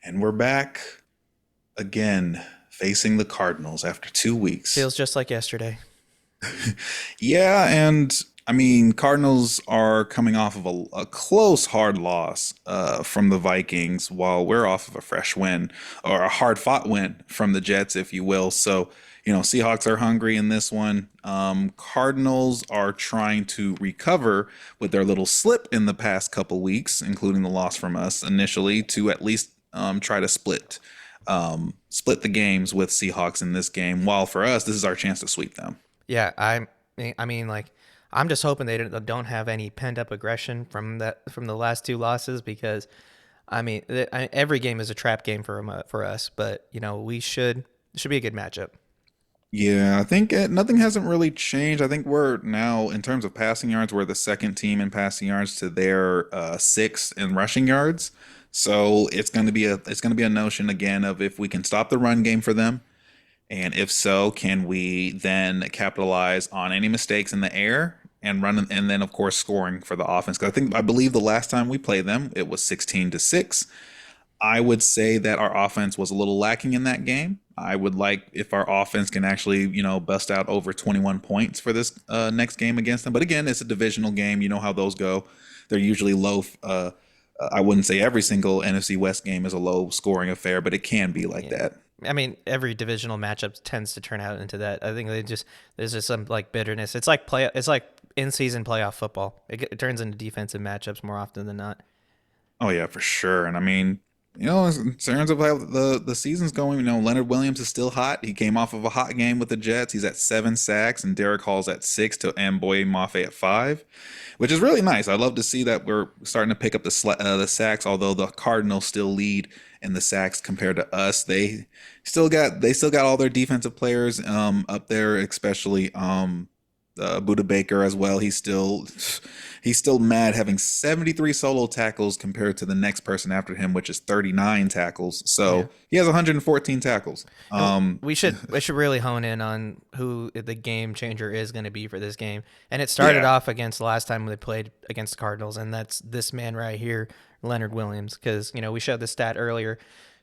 And we're back again facing the Cardinals after 2 weeks. Feels just like yesterday. Yeah, and I mean, Cardinals are coming off of a close, hard loss from the Vikings, while we're off of a fresh win or a hard fought win from the Jets, if you will. So, Seahawks are hungry in this one. Cardinals are trying to recover with their little slip in the past couple weeks, including the loss from us initially, to at least try to split the games with Seahawks in this game. While for us, this is our chance to sweep them. Yeah, I mean, I'm just hoping they don't have any pent up aggression from the last two losses because, every game is a trap game for us. But we should it should be a good matchup. Yeah, I think nothing hasn't really changed. I think we're now, in terms of passing yards, we're the second team in passing yards to their sixth in rushing yards. So it's going to be a notion again of if we can stop the run game for them, and if so, can we then capitalize on any mistakes in the air and run, and then of course scoring for the offense? Because I believe the last time we played them, it was 16-6. I would say that our offense was a little lacking in that game. I would like if our offense can actually, bust out over 21 points for this next game against them. But again, it's a divisional game. You know how those go. They're usually low. I wouldn't say every single NFC West game is a low scoring affair, but it can be like Yeah, that. I mean, every divisional matchup tends to turn out into that. I think there's just some like bitterness. It's like in season playoff football. It turns into defensive matchups more often than not. Oh yeah, for sure. And I mean, in terms of how the season's going, Leonard Williams is still hot. He came off of a hot game with the Jets. He's at 7 sacks, and Derek Hall's at 6 to and Boye Mafe at 5, which is really nice. I love to see that we're starting to pick up the sacks. Although the Cardinals still lead in the sacks compared to us, they still got all their defensive players up there, especially Buda Baker as well. He's still mad having 73 solo tackles compared to the next person after him, which is 39 tackles. Yeah. So he has 114 tackles. And we should really hone in on who the game changer is going to be for this game. And it started Yeah, off against the last time they played against the Cardinals, and that's this man right here, Leonard Williams. Because we showed the stat earlier: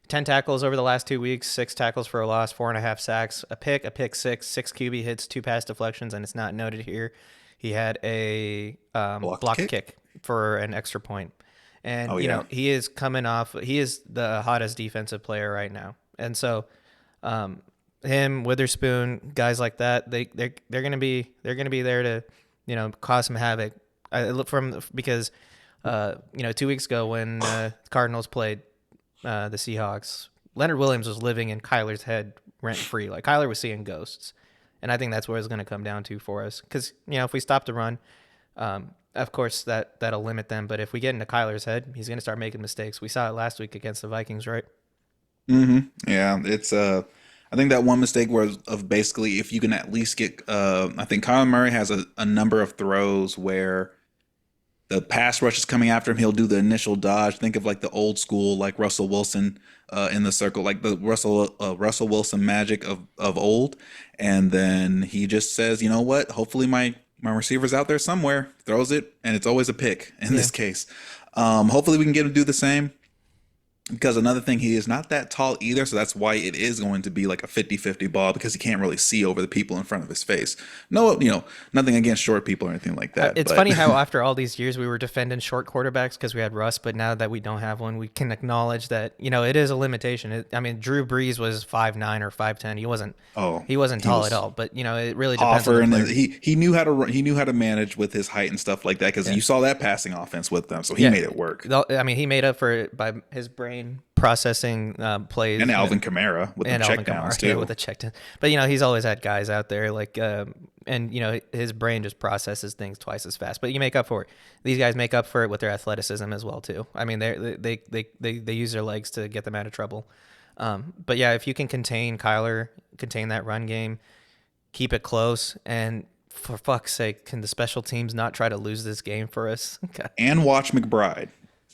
10 tackles over the last 2 weeks, 6 tackles for a loss, 4.5 sacks, a pick six, 6 QB hits, 2 pass deflections, and it's not noted here. He had a blocked blocked kick. kick for an extra point. And Oh yeah, he is coming off. He is the hottest defensive player right now, and so um, him, Witherspoon, guys like that, they're gonna be there to cause some havoc. I look from because 2 weeks ago when Cardinals played the Seahawks, Leonard Williams was living in Kyler's head rent free. Like Kyler was seeing ghosts, and I think that's where it's going to come down to for us. Because if we stop the run, of course that'll limit them. But if we get into Kyler's head, he's going to start making mistakes. We saw it last week against the Vikings, right? yeah. I think that one mistake was of basically if you can at least get. I think Kyler Murray has a number of throws where the pass rush is coming after him. He'll do the initial dodge. Think of like the old school, like Russell Wilson in the circle, like the Russell Wilson magic of old. And then he just says, you know what? Hopefully my receiver's out there somewhere. Throws it, and it's always a pick in Yeah. this case. Hopefully we can get him to do the same. Because another thing, he is not that tall either, so that's why it is going to be like a 50-50 ball because he can't really see over the people in front of his face. No, nothing against short people or anything like that, It's but funny how after all these years we were defending short quarterbacks because we had Russ, but now that we don't have one, we can acknowledge that it is a limitation. Drew Brees was 5'9" or 5'10". oh, He wasn't he tall at was all. But it really depends on offer, the and player. he knew how to he knew how to manage with his height and stuff like that because Yeah, you saw that passing offense with them, so he yeah. made it work. He made up for it by his brain processing And plays. Alvin Kamara with the And Alvin checkdowns Kamara, yeah, too. with a check down. But he's always had guys out there like, and his brain just processes things twice as fast. But you make up for it. These guys make up for it with their athleticism as well too. I mean, they use their legs to get them out of trouble. But yeah, if you can contain Kyler, contain that run game, keep it close, and for fuck's sake, can the special teams not try to lose this game for us? God. And watch McBride.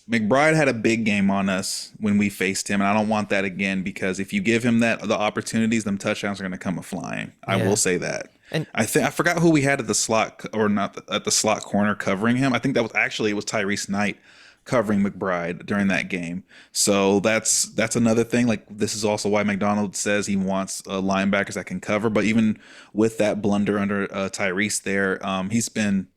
McBride had a big game on us when we faced him, and I don't want that again because if you give him the opportunities, them touchdowns are going to come a flying. I will Yeah, say that. and I forgot who we had at the slot or not at the slot corner covering him. I think that was actually it was Tyrese Knight, covering McBride during that game. So that's another thing. Like this is also why McDonald says he wants linebackers that can cover. But even with that blunder under Tyrese there, he's been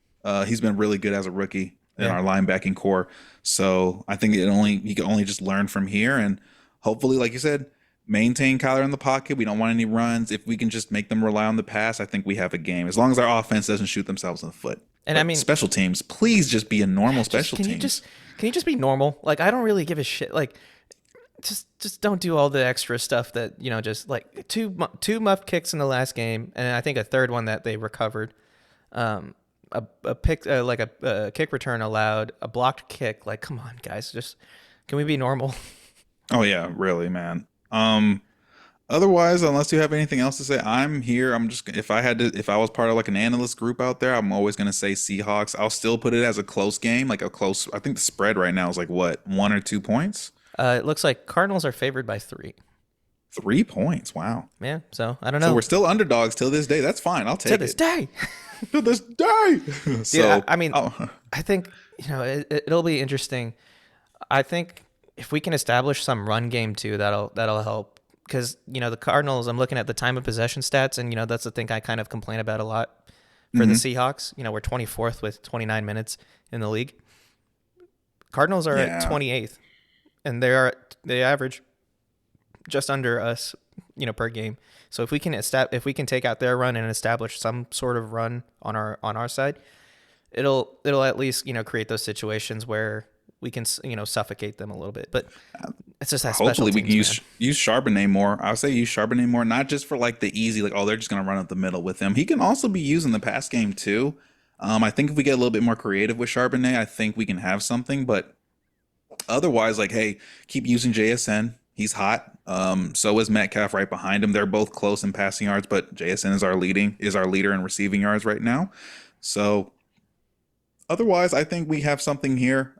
really good as a rookie in Yeah. our linebacking core. So I think he can only just learn from here and hopefully, like you said, maintain Kyler in the pocket. We don't want any runs. If we can just make them rely on the pass, I think we have a game. As long as our offense doesn't shoot themselves in the foot. And I But mean, special teams, please just be a normal yeah, just special teams. can you just be normal? Like I don't really give a shit. Like just don't do all the extra stuff that just like two muff kicks in the last game, and I think a third one that they recovered. A pick like a kick return allowed, a blocked kick. Like, come on, guys, just can we be normal? Oh yeah, really, man. Otherwise, unless you have anything else to say, I'm here. I'm just if I was part of like an analyst group out there, I'm always gonna say Seahawks. I'll still put it as a close game, like a close. I think the spread right now is like what, 1 or 2 points? It looks like Cardinals are favored by 3. 3 points. Wow. Yeah, so I don't So know. we're still underdogs till this day. That's fine. I'll To take this it. day, To this day. dude. So, I mean, oh, I think it'll be interesting. I think if we can establish some run game too, that'll help. Because the Cardinals, I'm looking at the time of possession stats, and that's the thing I kind of complain about a lot for the Seahawks. We're 24th with 29 minutes in the league. Cardinals are at yeah. 28th, and they average just under us, per game. So if we can take out their run and establish some sort of run on our side, it'll at least create those situations where we can suffocate them a little bit. But it's just that special Hopefully we can teams, man. use Charbonnet more. I would say use Charbonnet more, not just for like the easy, like, oh, they're just gonna run up the middle with him. He can also be used in the pass game too. I think if we get a little bit more creative with Charbonnet, I think we can have something. But otherwise, like, hey, keep using JSN. He's hot. So is Metcalf right behind him. They're both close in passing yards, but JSN is our leader in receiving yards right now. So otherwise, I think we have something here.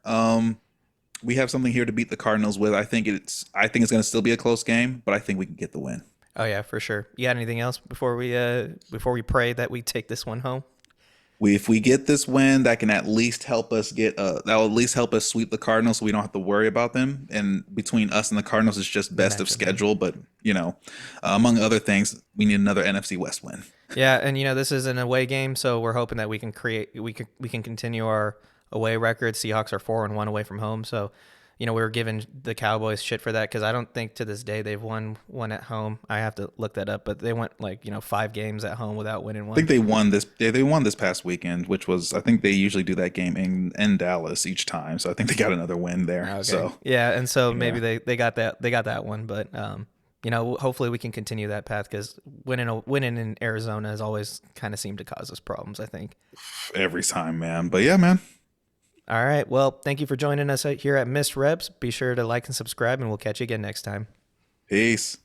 We have something here to beat the Cardinals with. I think it's going to still be a close game, but I think we can get the win. Oh yeah, for sure. You got anything else before we pray that we take this one home? If we get this win, that can at least help us that will at least help us sweep the Cardinals, so we don't have to worry about them. And between us and the Cardinals, it's just The best of matchup, yeah. schedule. But among other things, we need another NFC West win. Yeah, and this is an away game, so we're hoping that we can continue our away record. Seahawks are 4-1 away from home, so we were giving the Cowboys shit for that because I don't think to this day they've won one at home. I have to look that up, but they went like 5 games at home without winning I one. think they won this. They won this past weekend, which was I think they usually do that game in Dallas each time. So I think they got another win there. Okay. So Yeah, and so maybe yeah, they got that one, but hopefully we can continue that path because winning in Arizona has always kind of seemed to cause us problems, I think. every time, man. But yeah, man. All right. Well, thank you for joining us here at Miss Reps. Be sure to like and subscribe, and we'll catch you again next time. Peace.